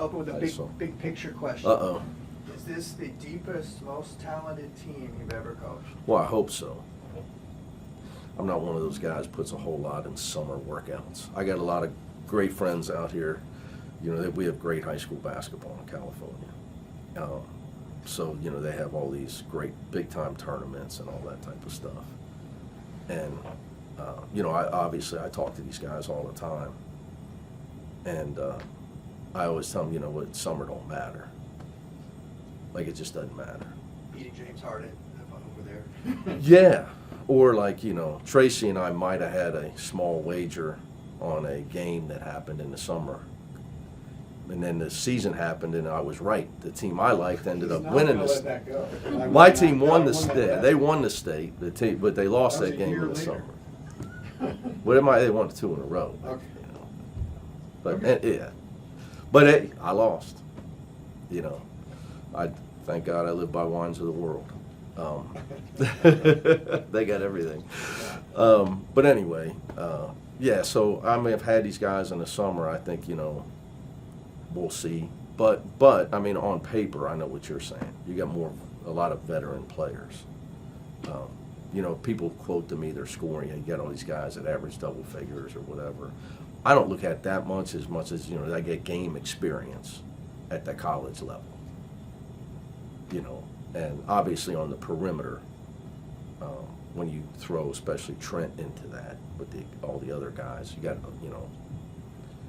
open with a big picture question. Uh-oh. Is this the deepest, most talented team you've ever coached? Well, I hope so. I'm not one of those guys who puts a whole lot in summer workouts. I got a lot of great friends out here. You know, that we have great high school basketball in California. So, you know, they have all these great big-time tournaments and all that type of stuff. And, you know, I talk to these guys all the time. And I always tell them, you know what, summer don't matter. Like, it just doesn't matter. Beating James Harden over there. Yeah. Or like, you know, Tracy and I might have had a small wager on a game that happened in the summer. And then the season happened, and I was right. The team I liked ended up winning the state. My team won the state. They won the state, but they lost that game in the summer. They won 2 in a row. Okay. You know. But yeah, but hey, I lost. You know, I thank God I live by wines of the world. They got everything. But anyway, yeah. So I may have had these guys in the summer. I think, you know, we'll see. But I mean, on paper, I know what you're saying. You got a lot of veteran players. You know, people quote to me their scoring. You got all these guys that average double figures or whatever. I don't look at that much as, you know, I get game experience at the college level. You know, and obviously on the perimeter, when you throw especially Trent into that with all the other guys, you got, you know,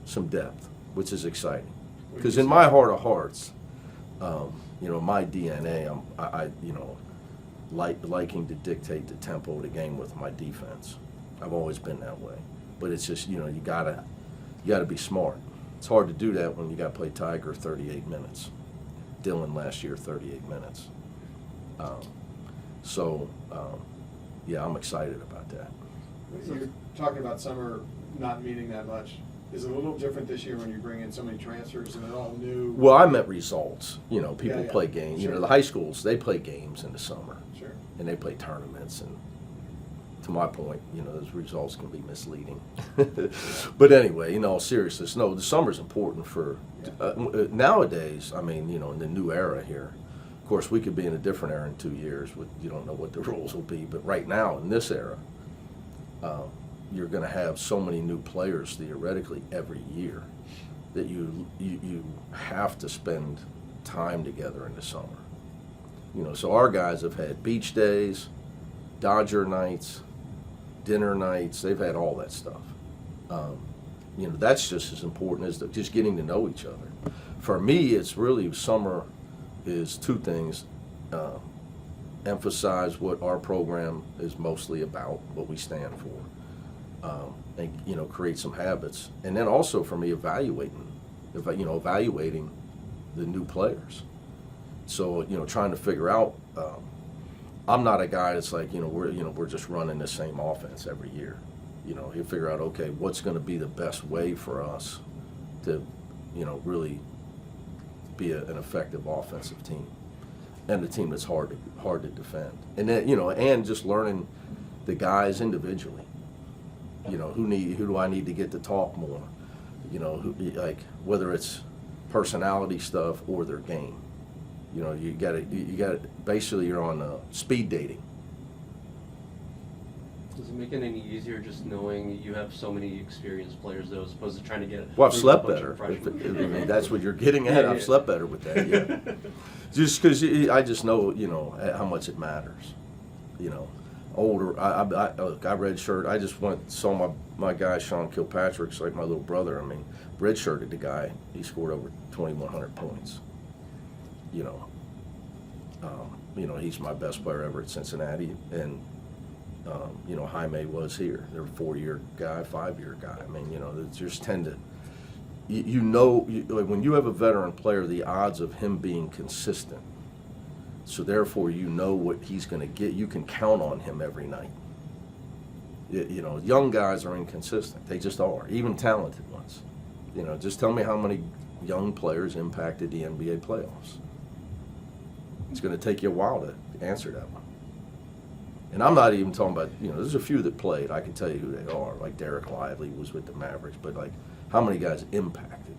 some depth, which is exciting. Because in my heart of hearts, you know, my DNA, I you know, liking to dictate the tempo of the game with my defense. I've always been that way. But it's just, you know, you gotta be smart. It's hard to do that when you got to play Tiger 38 minutes. Dylan last year 38 minutes. Yeah, I'm excited about that. You're talking about summer not meaning that much. Is it a little different this year when you bring in so many transfers and they're all new? Well, I meant results. You know, people Yeah. play games. Sure. You know, the high schools, they play games in the summer. Sure. And they play tournaments. And to my point, you know, those results can be misleading. But anyway, in all seriousness, no, the summer's important for nowadays. I mean, you know, in the new era here, of course, we could be in a different era in 2 years. You don't know what the rules will be. But right now, in this era, you're going to have so many new players theoretically every year that you have to spend time together in the summer. You know, so our guys have had beach days, Dodger nights, dinner nights. They've had all that stuff. You know, that's just as important as just getting to know each other. For me, it's really summer is 2 things. Emphasize what our program is mostly about, what we stand for, and, you know, create some habits. And then also for me, evaluating the new players. So, you know, trying to figure out, I'm not a guy that's like, we're just running the same offense every year. You know, you figure out, okay, what's going to be the best way for us to, you know, really be an effective offensive team and a team that's hard to defend. And then, you know, and just learning the guys individually. You know, who do I need to get to talk more? You know, like whether it's personality stuff or their game. You know, you got to basically you're on speed dating. Does it make it any easier just knowing you have so many experienced players, though, as opposed to trying to get Well, I've slept a bunch better. of freshmen? I mean, that's what you're getting at. Yeah, I've slept better with that, yeah. Just because I just know, you know, how much it matters. You know, older, look, I redshirt. I just saw my guy, Sean Kilpatrick's like my little brother. I mean, redshirted the guy. He scored over 2,100 points. You know, he's my best player ever at Cincinnati. And, you know, Jaime was here. They're a 4-year guy, 5-year guy. I mean, you know, they just tend to, like when you have a veteran player, the odds of him being consistent. So therefore, you know what he's going to get. You can count on him every night. You know, young guys are inconsistent. They just are, even talented ones. You know, just tell me how many young players impacted the NBA playoffs. It's going to take you a while to answer that one. And I'm not even talking about, you know, there's a few that played. I can tell you who they are. Like Derek Lively was with the Mavericks. But, like, how many guys impacted?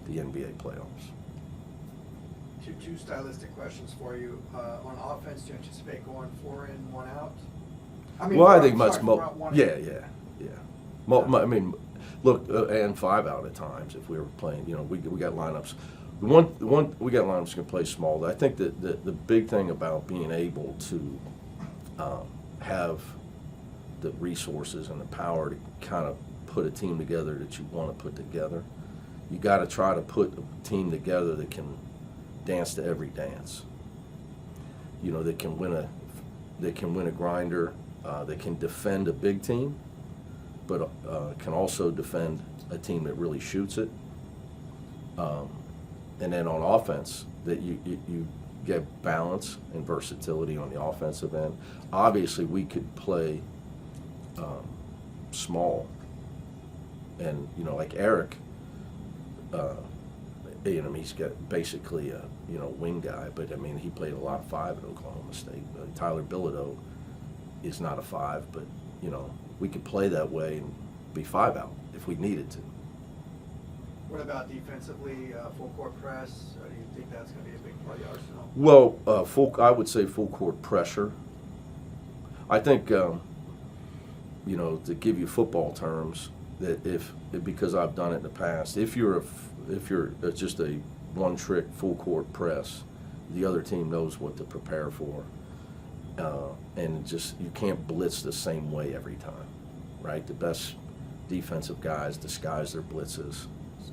the NBA playoffs. Two stylistic questions for you. On offense, do you anticipate going 4 in, 1 out? Well, I think sorry, much 4 out, 1 in. yeah. I mean, look, and 5 out at times if we were playing. You know, we got lineups. The one we got lineups can play small. I think that the big thing about being able to have the resources and the power to kind of put a team together that you want to put together, you got to try to put a team together that can dance to every dance. You know, that can win a grinder, that can defend a big team, but can also defend a team that really shoots it. And then on offense, that you get balance and versatility on the offensive end. Obviously, we could play small, and you know, like Eric, you know, he's got basically a wing guy, but I mean, he played a lot of 5 at Oklahoma State. Tyler Bilodeau is not a 5, but you know, we could play that way and be 5 out if we needed to. What about defensively, full court press? Do you think that's going to be a big part of the arsenal? Well, I would say full court pressure. I think, you know, to give you football terms, that because I've done it in the past, if you're just a one-trick full court press, the other team knows what to prepare for, and just you can't blitz the same way every time, right? The best defensive guys disguise their blitzes.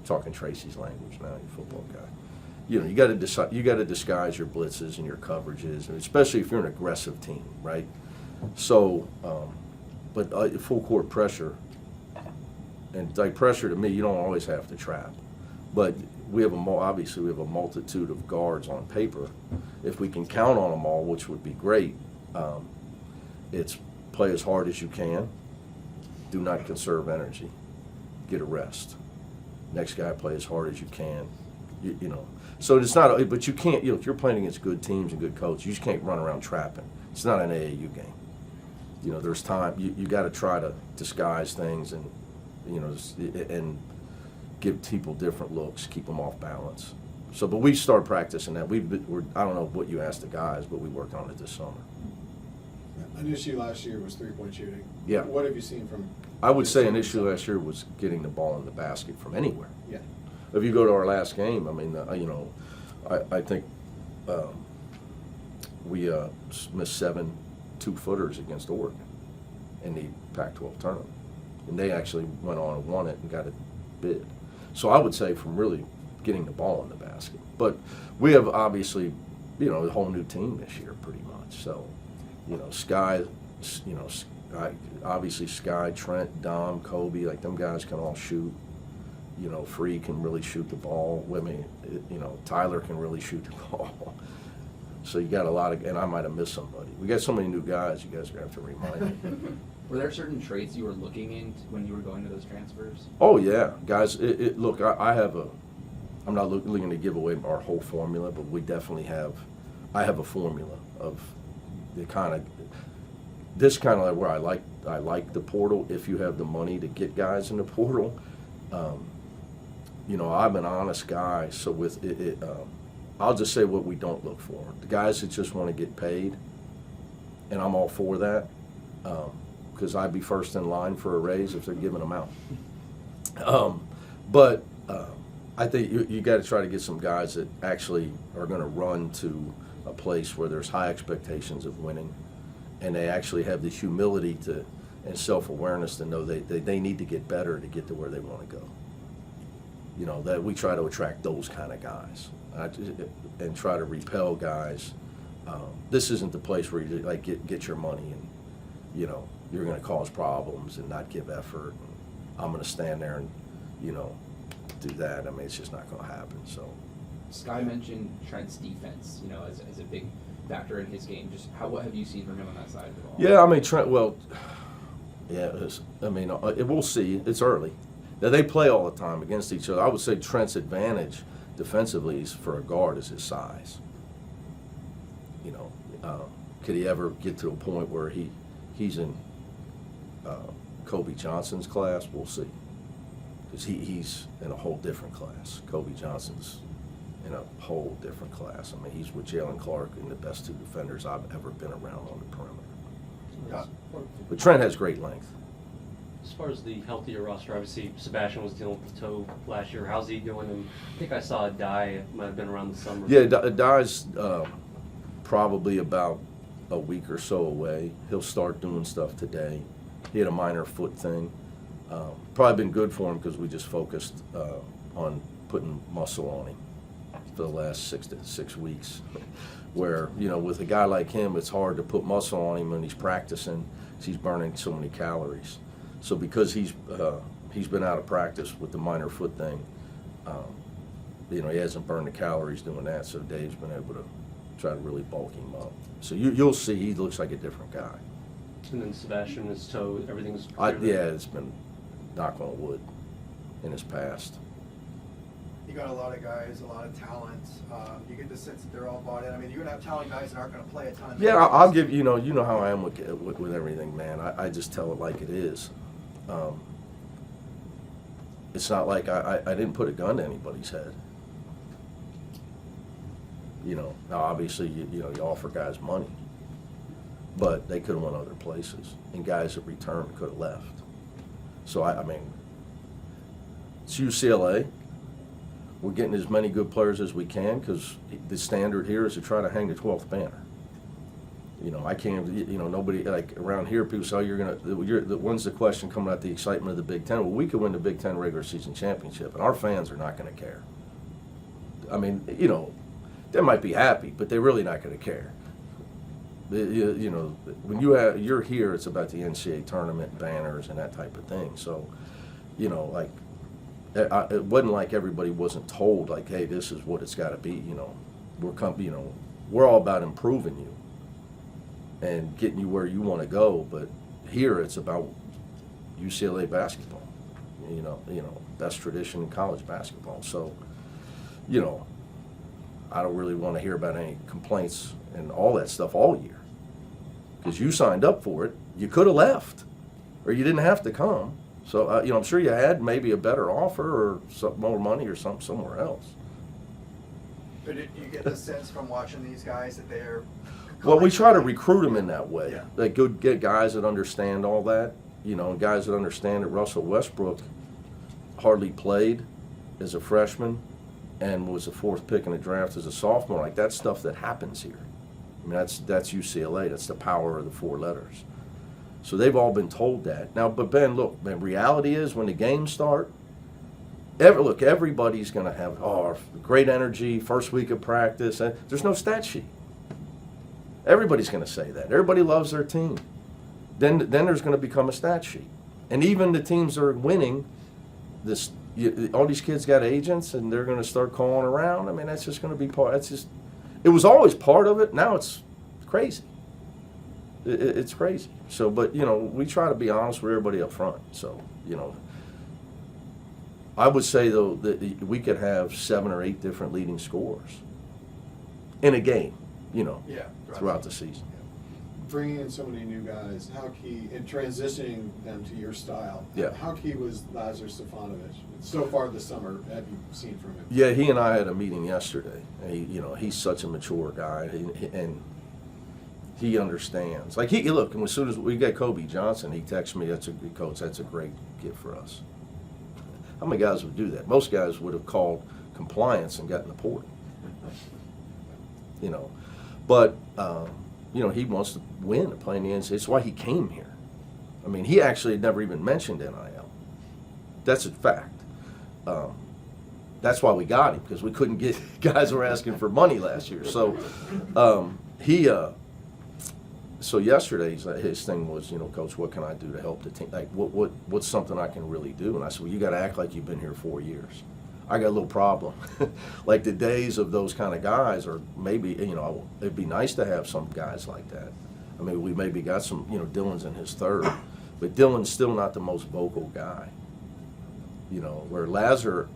Talking Tracy's language now, you football guy. You know, you got to disguise your blitzes and your coverages, and especially if you're an aggressive team, right? So, but full court pressure, and like pressure to me, you don't always have to trap, but obviously we have a multitude of guards on paper. If we can count on them all, which would be great, it's play as hard as you can. Do not conserve energy. Get a rest. Next guy, play as hard as you can. You know, so it's not. But you can't. You know, if you're playing against good teams and good coaches, you just can't run around trapping. It's not an AAU game. You know, there's time. You got to try to disguise things and, you know, and give people different looks, keep them off balance. So, but we started practicing that. I don't know what you asked the guys, but we worked on it this summer. An issue last year was 3-point shooting. Yeah. What have you seen from? I would say an issue last year was getting the ball in the basket from anywhere. Yeah. If you go to our last game, I mean, you know, I think we missed 7 2-footers against Oregon in the Pac-12 tournament, and they actually went on and won it and got a bid. So I would say from really getting the ball in the basket. But we have obviously, you know, a whole new team this year pretty much. So, you know, obviously Sky, Trent, Dom, Kobe, like them guys can all shoot. You know, Free can really shoot the ball. I mean, you know, Tyler can really shoot the ball. So you got a lot of, and I might have missed somebody. We got so many new guys, you guys are going to have to remind me. Were there certain traits you were looking in when you were going to those transfers? Oh, yeah. Guys, look, I'm not looking to give away our whole formula, but we definitely I have a formula of the this kind of where I like the portal if you have the money to get guys in the portal. You know, I'm an honest guy, so with it, I'll just say what we don't look for. The guys that just want to get paid, and I'm all for that, because I'd be first in line for a raise if they're giving them out. But I think you got to try to get some guys that actually are going to run to a place where there's high expectations of winning, and they actually have the humility and self-awareness to know they need to get better to get to where they want to go. You know, that we try to attract those kind of guys and try to repel guys. This isn't the place where you like get your money and, you know, you're going to cause problems and not give effort. And I'm going to stand there and, you know, do that. I mean, it's just not going to happen. So, Sky mentioned Trent's defense, you know, as a big factor in his game. Just what have you seen from him on that side of the ball? Yeah, I mean, Trent. Well, yeah. We'll see. It's early. Now, they play all the time against each other. I would say Trent's advantage defensively is for a guard is his size. You know, could he ever get to a point where he's in Kobe Johnson's class? We'll see. because he's in a whole different class. Kobe Johnson's in a whole different class. I mean, he's with Jalen Clark and the best two defenders I've ever been around on the perimeter. Yeah. But Trent has great length. As far as the healthier roster, obviously Sebastian was dealing with the toe last year. How's he doing? And I think I saw a die. It might have been around the summer. Yeah, Dye's probably about a week or so away. He'll start doing stuff today. He had a minor foot thing. Probably been good for him because we just focused on putting muscle on him for the last 6 weeks. Where, you know, with a guy like him, it's hard to put muscle on him when he's practicing. He's burning so many calories. So because he's been out of practice with the minor foot thing, you know, he hasn't burned the calories doing that. So Dave's been able to try to really bulk him up. So you'll see he looks like a different guy. And then Sebastian, his toe, everything's Yeah, it's been knock on wood in his past. You got a lot of guys, a lot of talent. You get the sense that they're all bought in. I mean, you're gonna have talent guys that aren't gonna play a ton of Yeah, minutes. I'll give you know how I am with everything, man. I just tell it like it is. It's not like I didn't put a gun to anybody's head. You know, now obviously you offer guys money, but they could have went other places, and guys that returned could have left. So I mean, it's UCLA. We're getting as many good players as we can because the standard here is to try to hang the 12th banner. You know, I can't, you know, nobody, like around here, people say, oh, when's the question coming out the excitement of the Big Ten? Well, we could win the Big Ten regular season championship, and our fans are not going to care. I mean, you know, they might be happy, but they're really not going to care. You know, when you're here, it's about the NCAA tournament, banners, and that type of thing. So, you know, like, it wasn't like everybody wasn't told, like, hey, this is what it's got to be. You know, we're all about improving you and getting you where you want to go. But here, it's about UCLA basketball. You know, best tradition in college basketball. So, you know, I don't really want to hear about any complaints and all that stuff all year, because you signed up for it. You could have left, or you didn't have to come. So, you know, I'm sure you had maybe a better offer or some more money or something somewhere else. But you get the sense from watching these guys that they're. Well, we try to recruit them in that way. Yeah. Like, go get guys that understand all that, you know, and guys that understand that Russell Westbrook hardly played as a freshman and was the 4th pick in the draft as a sophomore. Like, that's stuff that happens here. I mean, that's UCLA. That's the power of the 4 letters. So they've all been told that. Now, but Ben, look, man, reality is when the games start, everybody's going to have great energy, first week of practice. There's no stat sheet. Everybody's going to say that. Everybody loves their team. Then there's going to become a stat sheet. And even the teams that are winning, all these kids got agents, and they're going to start calling around. I mean, that's just going to be part. It was always part of it. Now it's crazy. It's crazy. So, but, you know, we try to be honest with everybody up front. So, you know, I would say, though, that we could have 7 or 8 different leading scorers in a game, you know, throughout the season. Bringing in so many new guys, how key, in transitioning them to your style, how key was Lazar Stefanovic? So far this summer, have you seen from him? Yeah, he and I had a meeting yesterday. He's such a mature guy, and he understands. Like, look, and as soon as we got Kobe Johnson, he texted me, Coach, that's a great gift for us. How many guys would do that? Most guys would have called compliance and gotten the portal. You know, but, you know, he wants to win and play in the NCAA. That's why he came here. I mean, he actually had never even mentioned NIL. That's a fact. That's why we got him, because we couldn't get guys who were asking for money last year. So so yesterday his thing was, you know, Coach, what can I do to help the team? Like, what's something I can really do? And I said, well, you got to act like you've been here 4 years. I got a little problem. Like, the days of those kind of guys are maybe, you know, it'd be nice to have some guys like that. I mean, we maybe got some, you know, Dylan's in his 3rd, but Dylan's still not the most vocal guy. You know, where Lazar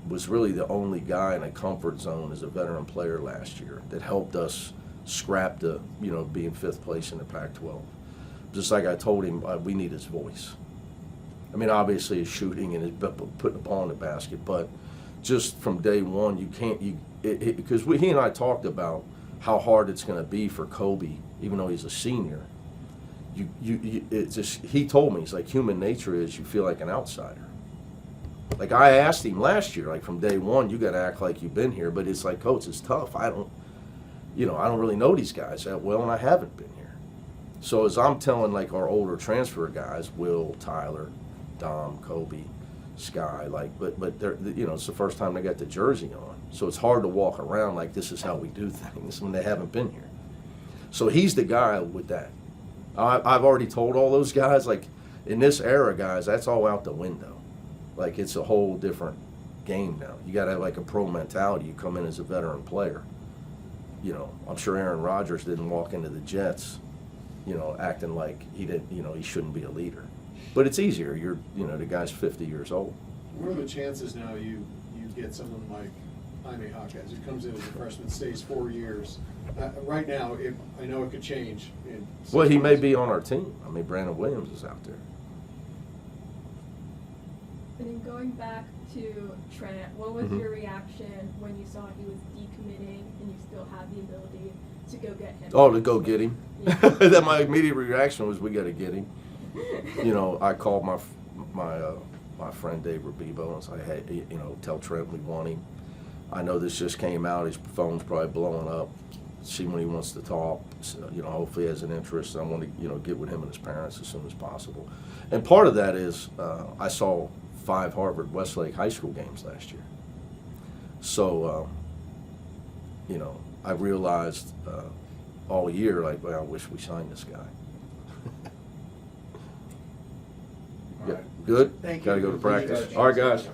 was really the only guy in a comfort zone as a veteran player last year that helped us scrap the, you know, being 5th place in the Pac-12. Just like I told him, we need his voice. I mean, obviously his shooting and his putting the ball in the basket, but just from day one, you can't, because he and I talked about how hard it's going to be for Kobe, even though he's a senior. It's just, he told me, he's like, human nature is you feel like an outsider. Like I asked him last year, like from day one, you got to act like you've been here, but it's like, Coach, it's tough. I don't really know these guys that well, and I haven't been here. So as I'm telling like our older transfer guys, Will, Tyler, Dom, Kobe, Sky, like, but they're, it's the first time they got the jersey on, so it's hard to walk around like this is how we do things when they haven't been here. So he's the guy with that. I've already told all those guys, like, in this era, guys, that's all out the window. Like, it's a whole different game now. You got to have like a pro mentality. You come in as a veteran player. I'm sure Aaron Rodgers didn't walk into the Jets, acting like he didn't, he shouldn't be a leader. But it's easier. The guy's 50 years old. What are the chances now you get someone like Jaime Jaquez, who comes in as a freshman, stays 4 years? Right now, I know it could change. Well, he may be on our team. I mean, Brandon Williams is out there. And then going back to Trent, what was your reaction when you saw he was decommitting and you still had the ability to go get him? Oh, to go get him? Yeah. That my immediate reaction was, we got to get him. I called my friend Dave Rabibo and said, hey, tell Trent we want him. I know this just came out. His phone's probably blowing up. See when he wants to talk. So, hopefully he has an interest. I want to, get with him and his parents as soon as possible. And part of that is I saw 5 Harvard Westlake high school games last year. So, I realized all year, like, well, I wish we signed this guy. All Yeah. right. Good? Thank you. Gotta go to practice. Thank you. All right, guys.